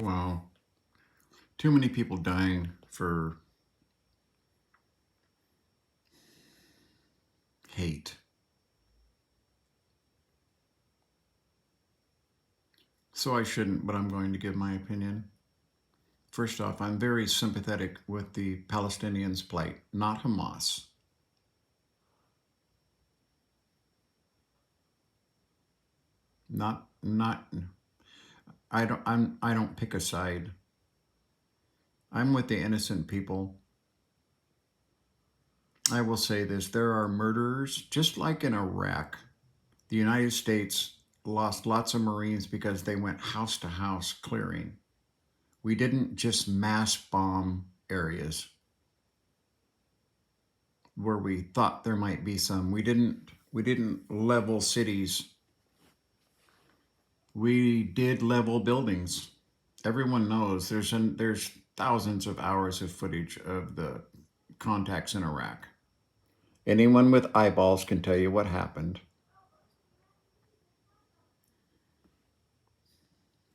Wow. Too many people dying for hate. So I shouldn't, but I'm going to give my opinion. First off, I'm very sympathetic with the Palestinians' plight, not Hamas. Not I don't pick a side. I'm with the innocent people. I will say this, there are murderers, just like in Iraq. The United States lost lots of Marines because they went house to house clearing. We didn't just mass bomb areas where we thought there might be some. We didn't level cities. We did level buildings. Everyone knows there's thousands of hours of footage of the contacts in Iraq. Anyone with eyeballs can tell you what happened.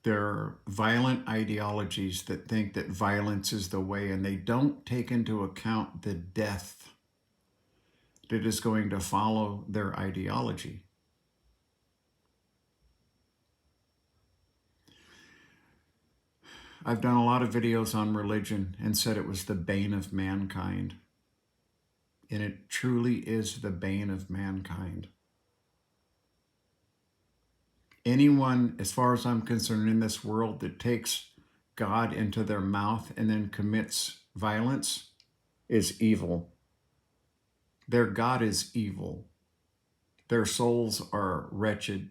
There are violent ideologies that think that violence is the way, and they don't take into account the death that is going to follow their ideology. I've done a lot of videos on religion and said it was the bane of mankind. And it truly is the bane of mankind. Anyone, as far as I'm concerned, in this world that takes God into their mouth and then commits violence is evil. Their God is evil. Their souls are wretched.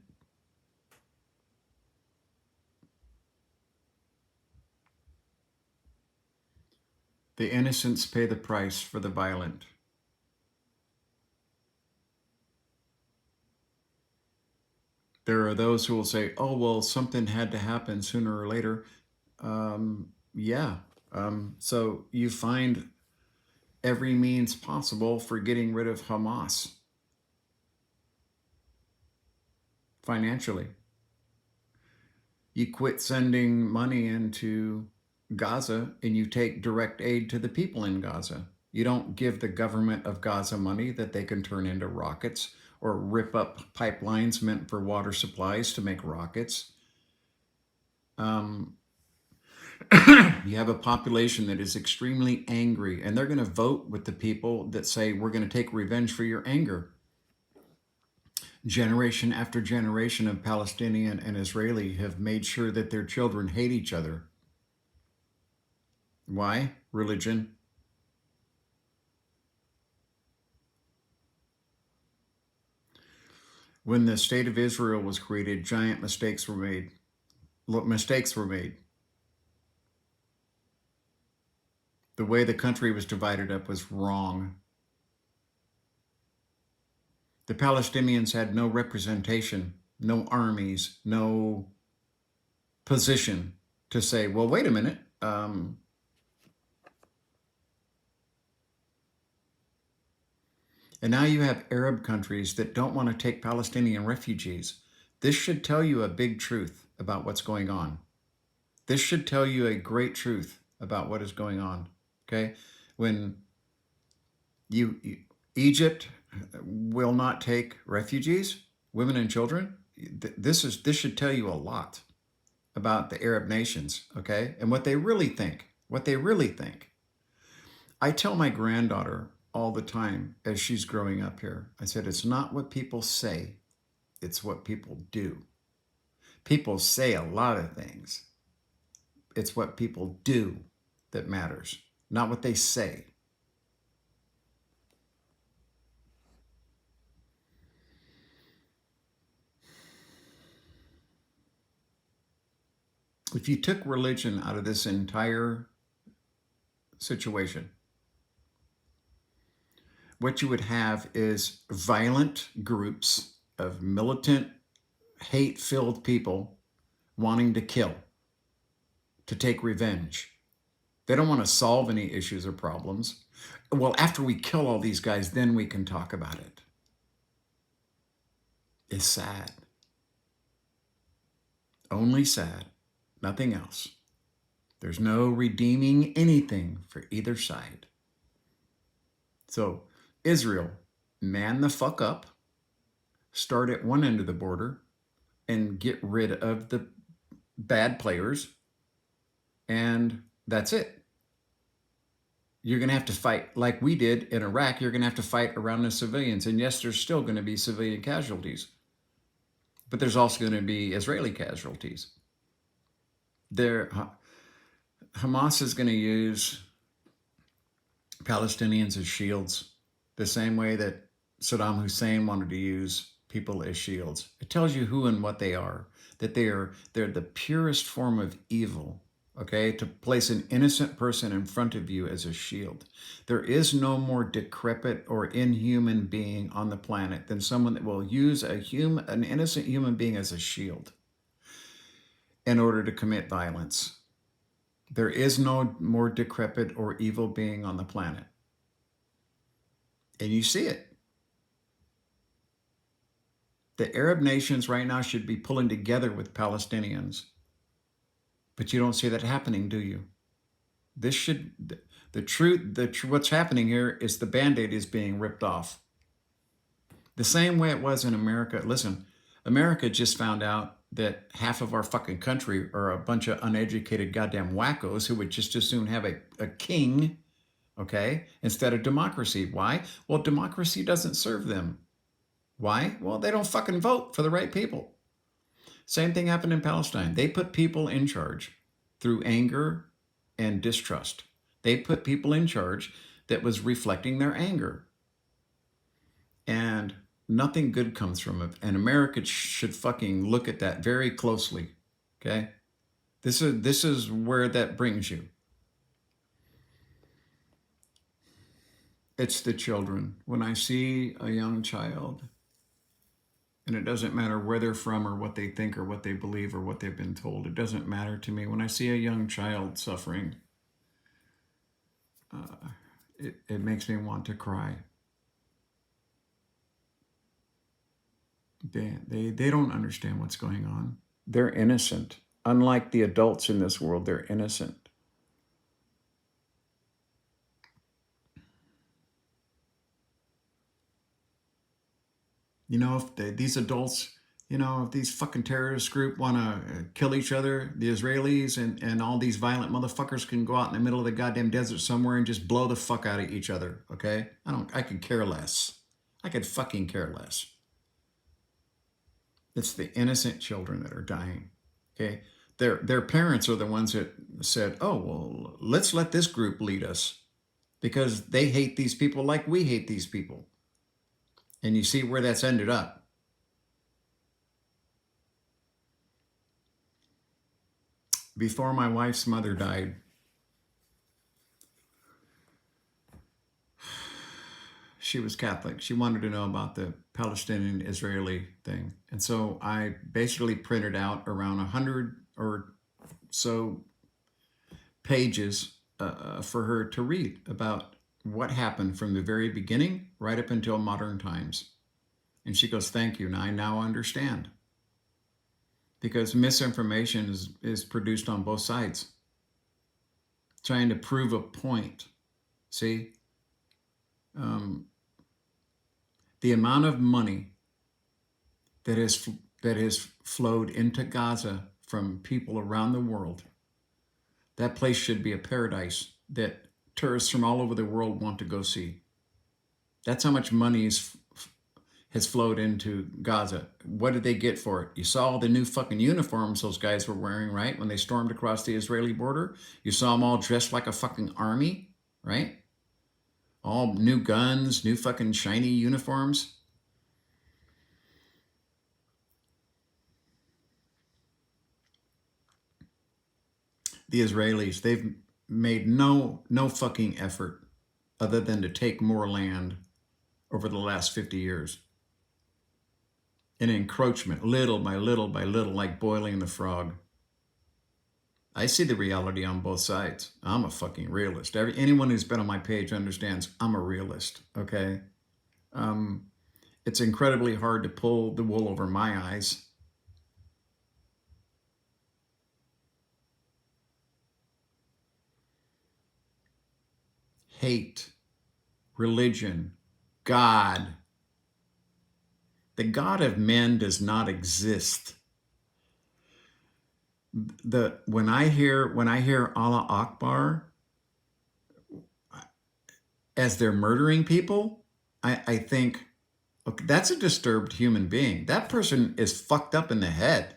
The innocents pay the price for the violent. There are those who will say, oh, well, something had to happen sooner or later. Yeah. So you find every means possible for getting rid of Hamas financially. You quit sending money into Gaza and you take direct aid to the people in Gaza. You don't give the government of Gaza money that they can turn into rockets or rip up pipelines meant for water supplies to make rockets. You have a population that is extremely angry, and they're going to vote with the people that say, we're going to take revenge for your anger. Generation after generation of Palestinian and Israeli have made sure that their children hate each other. Why? Religion. When the state of Israel was created, giant mistakes were made. Mistakes were made. The way the country was divided up was wrong. The Palestinians had no representation, no armies, no position to say, well, wait a minute. And now you have Arab countries that don't want to take Palestinian refugees. This should tell you a big truth about what's going on. This should tell you a great truth about what is going on. Okay? When Egypt will not take refugees, women and children, this should tell you a lot about the Arab nations, okay? And what they really think. I tell my granddaughter all the time as she's growing up here, I said, it's not what people say, it's what people do. People say a lot of things. It's what people do that matters, not what they say. If you took religion out of this entire situation, what you would have is violent groups of militant, hate-filled people wanting to kill, to take revenge. They don't want to solve any issues or problems. Well, after we kill all these guys, then we can talk about it. It's sad. Only sad, nothing else. There's no redeeming anything for either side. So Israel, man the fuck up, start at one end of the border and get rid of the bad players, and that's it. You're going to have to fight like we did in Iraq. You're going to have to fight around the civilians. And yes, there's still going to be civilian casualties, but there's also going to be Israeli casualties. Hamas is going to use Palestinians as shields, the same way that Saddam Hussein wanted to use people as shields. It tells you who and what they are, that they're the purest form of evil, okay, to place an innocent person in front of you as a shield. There is no more decrepit or inhuman being on the planet than someone that will use an innocent human being as a shield in order to commit violence. There is no more decrepit or evil being on the planet. And you see it. The Arab nations right now should be pulling together with Palestinians. But you don't see that happening, do you? What's happening here is the Band-Aid is being ripped off. The same way it was in America. Listen, America just found out that half of our fucking country are a bunch of uneducated goddamn wackos who would just as soon have a king, okay, instead of democracy. Why? Well, democracy doesn't serve them. Why? Well, they don't fucking vote for the right people. Same thing happened in Palestine. They put people in charge through anger and distrust. They put people in charge that was reflecting their anger. And nothing good comes from it. And America should fucking look at that very closely. Okay? This is where that brings you. It's the children. When I see a young child, and it doesn't matter where they're from or what they think or what they believe or what they've been told, it doesn't matter to me. When I see a young child suffering, it makes me want to cry. They don't understand what's going on. They're innocent. Unlike the adults in this world, they're innocent. You know, if these adults, you know, if these fucking terrorist group want to kill each other, the Israelis and all these violent motherfuckers can go out in the middle of the goddamn desert somewhere and just blow the fuck out of each other, okay? I could care less. I could fucking care less. It's the innocent children that are dying, okay? Their parents are the ones that said, oh, well, let's let this group lead us because they hate these people like we hate these people. And you see where that's ended up. Before my wife's mother died, she was Catholic. She wanted to know about the Palestinian-Israeli thing. And so I basically printed out around 100 or so pages for her to read about what happened from the very beginning right up until modern times. And she goes, thank you. Now I now understand. Because misinformation is produced on both sides. Trying to prove a point. See? The amount of money that has flowed into Gaza from people around the world, that place should be a paradise that tourists from all over the world want to go see. That's how much money has flowed into Gaza. What did they get for it? You saw all the new fucking uniforms those guys were wearing, right? When they stormed across the Israeli border. You saw them all dressed like a fucking army, right? All new guns, new fucking shiny uniforms. The Israelis, they've made no fucking effort other than to take more land over the last 50 years. An encroachment, little by little by little, like boiling the frog. I see the reality on both sides. I'm a fucking realist. Anyone who's been on my page understands I'm a realist, okay? It's incredibly hard to pull the wool over my eyes. hate, religion, God. The God of men does not exist. When I hear Allah Akbar as they're murdering people, I think, okay, that's a disturbed human being. That person is fucked up in the head.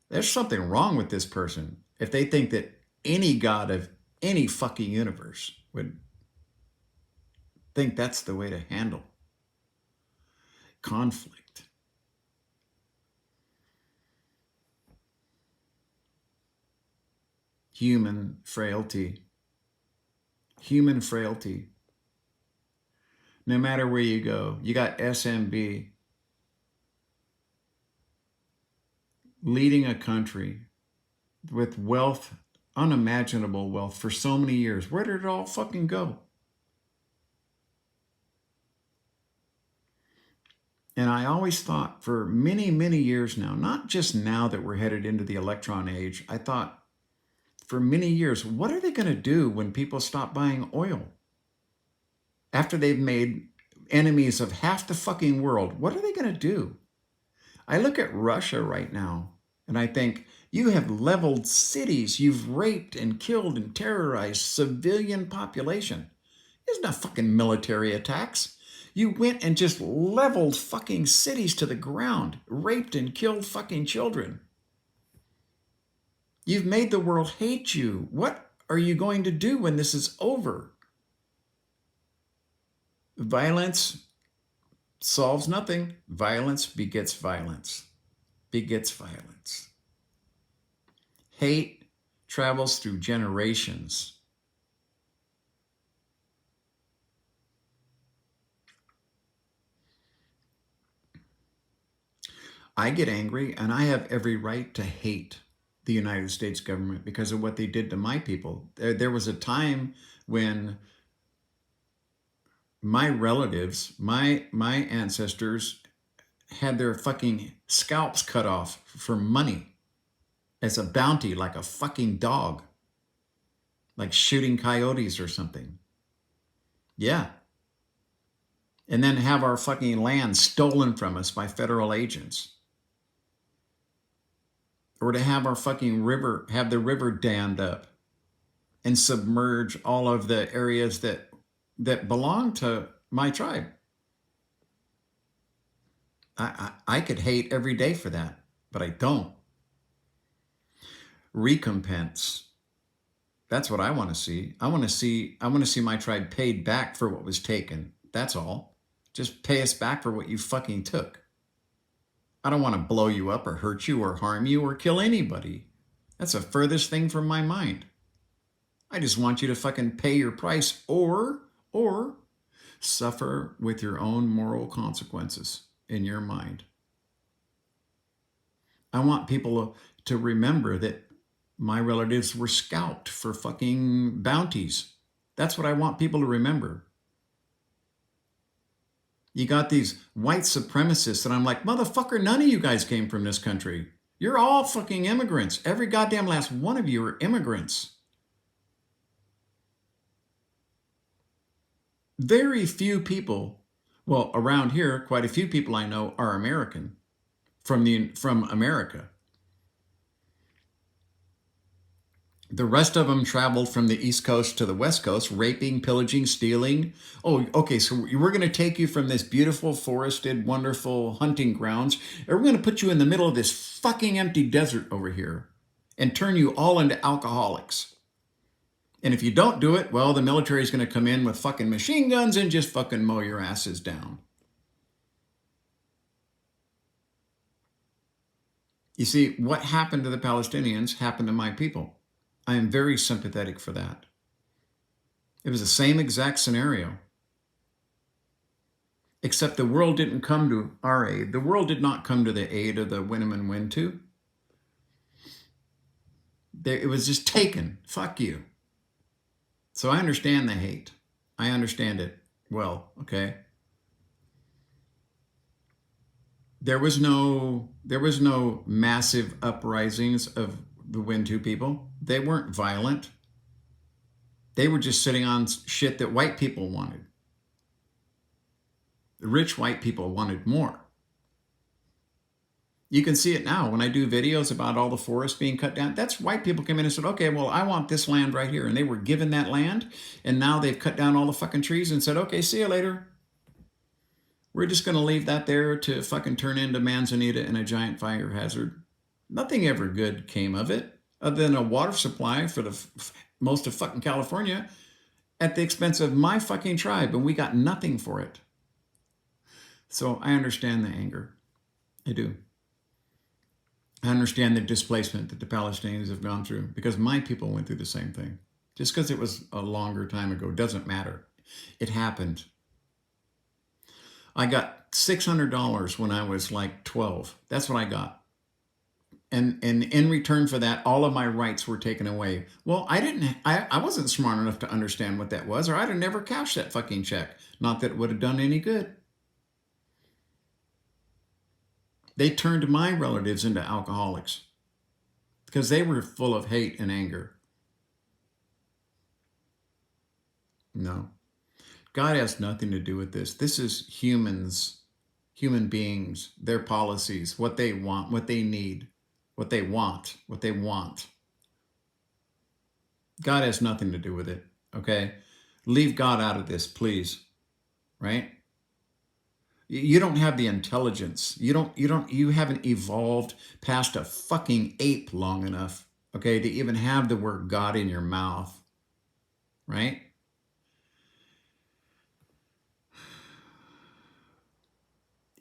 There's something wrong with this person if they think that any God of any fucking universe would think that's the way to handle conflict. Human frailty. Human frailty. No matter where you go, you got SMB leading a country with wealth, unimaginable wealth for so many years. Where did it all fucking go? And I always thought for many, many years now, not just now that we're headed into the electron age, I thought for many years, what are they going to do when people stop buying oil? After they've made enemies of half the fucking world, what are they going to do? I look at Russia right now and I think, you have leveled cities. You've raped and killed and terrorized civilian population. There's no fucking military attacks. You went and just leveled fucking cities to the ground, raped and killed fucking children. You've made the world hate you. What are you going to do when this is over? Violence solves nothing. Violence begets violence. Begets violence. Hate travels through generations. I get angry, and I have every right to hate the United States government because of what they did to my people. There was a time when my relatives, my ancestors had their fucking scalps cut off for money as a bounty, like a fucking dog, like shooting coyotes or something. Yeah. And then have our fucking land stolen from us by federal agents. Or to have our fucking river, have the river dammed up and submerge all of the areas that belong to my tribe. I could hate every day for that, but I don't. Recompense. That's what I want to see. I want to see my tribe paid back for what was taken. That's all. Just pay us back for what you fucking took. I don't want to blow you up or hurt you or harm you or kill anybody. That's the furthest thing from my mind. I just want you to fucking pay your price or suffer with your own moral consequences in your mind. I want people to remember that my relatives were scalped for fucking bounties. That's what I want people to remember. You got these white supremacists and I'm like, motherfucker, none of you guys came from this country. You're all fucking immigrants. Every goddamn last one of you are immigrants. Very few people, well, around here, quite a few people I know are American, from America. The rest of them traveled from the East Coast to the West Coast, raping, pillaging, stealing. Oh, okay, so we're going to take you from this beautiful, forested, wonderful hunting grounds, and we're going to put you in the middle of this fucking empty desert over here and turn you all into alcoholics. And if you don't do it, well, the military is going to come in with fucking machine guns and just fucking mow your asses down. You see, what happened to the Palestinians happened to my people. I am very sympathetic for that. It was the same exact scenario. Except the world didn't come to our aid. The world did not come to the aid of the Winham and Wintu. It was just taken. Fuck you. So I understand the hate. I understand it well, okay? There was no massive uprisings of the Wintu people. They weren't violent. They were just sitting on shit that white people wanted. The rich white people wanted more. You can see it now when I do videos about all the forests being cut down. That's white people came in and said, okay, well, I want this land right here. And they were given that land. And now they've cut down all the fucking trees and said, okay, see you later. We're just going to leave that there to fucking turn into manzanita and a giant fire hazard. Nothing ever good came of it other than a water supply for the most of fucking California at the expense of my fucking tribe. And we got nothing for it. So I understand the anger. I do. I understand the displacement that the Palestinians have gone through because my people went through the same thing. Just because it was a longer time ago doesn't matter. It happened. I got $600 when I was like 12. That's what I got. And in return for that, all of my rights were taken away. Well, I wasn't smart enough to understand what that was, or I'd have never cashed that fucking check. Not that it would have done any good. They turned my relatives into alcoholics because they were full of hate and anger. No. God has nothing to do with this. This is humans, human beings, their policies, what they want, what they need, what they want, what they want. God has nothing to do with it, okay? Leave God out of this, please, right? You don't have the intelligence. You haven't evolved past a fucking ape long enough, okay, to even have the word God in your mouth, right?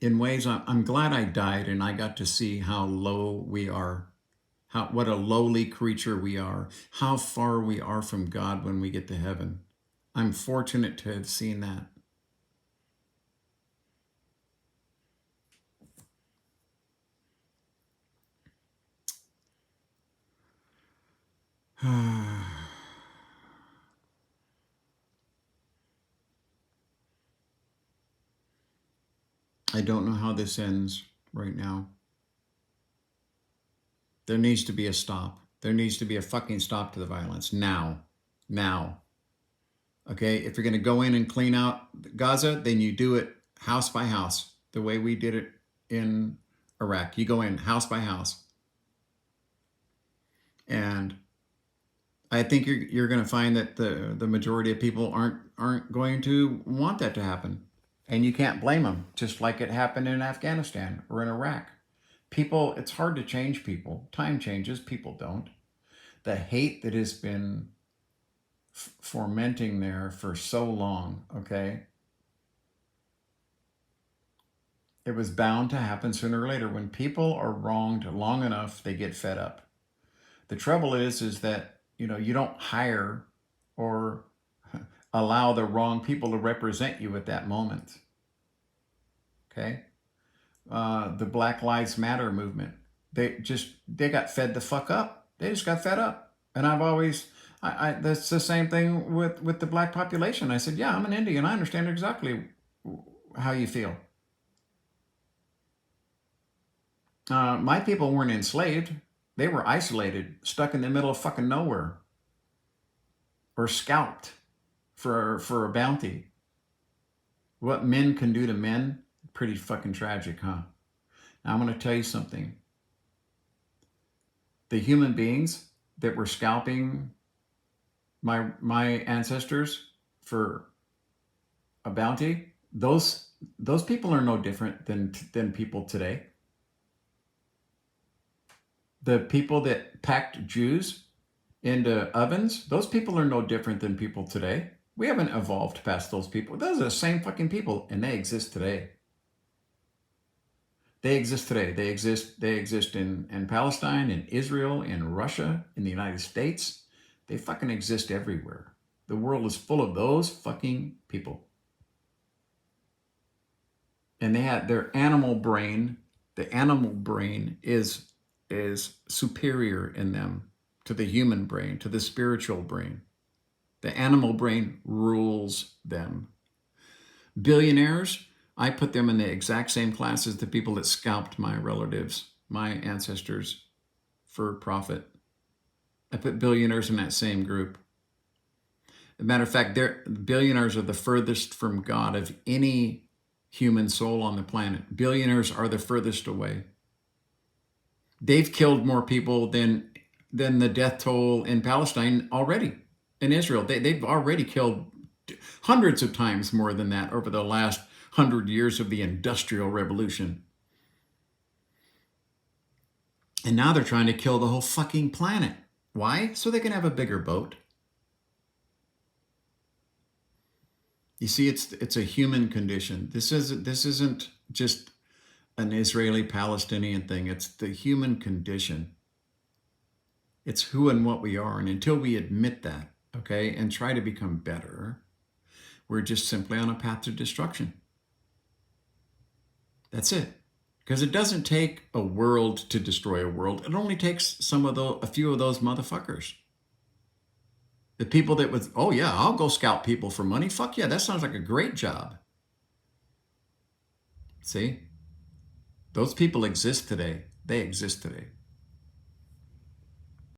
In ways, I'm glad I died and I got to see how low we are, what a lowly creature we are, how far we are from God when we get to heaven. I'm fortunate to have seen that. I don't know how this ends right now. There needs to be a stop. There needs to be a fucking stop to the violence now. Now. Okay? If you're going to go in and clean out Gaza, then you do it house by house, the way we did it in Iraq. You go in house by house. And I think you're going to find that the majority of people aren't going to want that to happen. And you can't blame them, just like it happened in Afghanistan or in Iraq. People, it's hard to change people. Time changes, people don't. The hate that has been fermenting there for so long, okay? It was bound to happen sooner or later. When people are wronged long enough, they get fed up. The trouble is that, you don't hire or allow the wrong people to represent you at that moment. Okay? The Black Lives Matter movement, they got fed the fuck up. They just got fed up. And I've always, that's the same thing with the black population. I said, yeah, I'm an Indian. I understand exactly how you feel. My people weren't enslaved. They were isolated, stuck in the middle of fucking nowhere, or scalped for a bounty. What men can do to men, pretty fucking tragic, huh? Now I'm going to tell you something. The human beings that were scalping my ancestors for a bounty, those people are no different than people today. The people that packed Jews into ovens, those people are no different than people today. We haven't evolved past those people. Those are the same fucking people, and they exist today. They exist today. They exist in Palestine, in Israel, in Russia, in the United States. They fucking exist everywhere. The world is full of those fucking people. And they had their animal brain. The animal brain is superior in them to the human brain, to the spiritual brain. The animal brain rules them. Billionaires, I put them in the exact same class as the people that scalped my relatives, my ancestors, for profit. I put billionaires in that same group. As a matter of fact, billionaires are the furthest from God of any human soul on the planet. Billionaires are the furthest away. They've killed more people than the death toll in Palestine already. In Israel, they've already killed hundreds of times more than that over the last 100 years of the Industrial Revolution. And now they're trying to kill the whole fucking planet. Why? So they can have a bigger boat. You see, it's a human condition. This isn't just an Israeli-Palestinian thing. It's the human condition. It's who and what we are. And until we admit that, okay, and try to become better, we're just simply on a path to destruction. That's it. Because it doesn't take a world to destroy a world. It only takes a few of those motherfuckers. The people that would, oh yeah, I'll go scalp people for money. Fuck yeah, that sounds like a great job. See? Those people exist today. They exist today.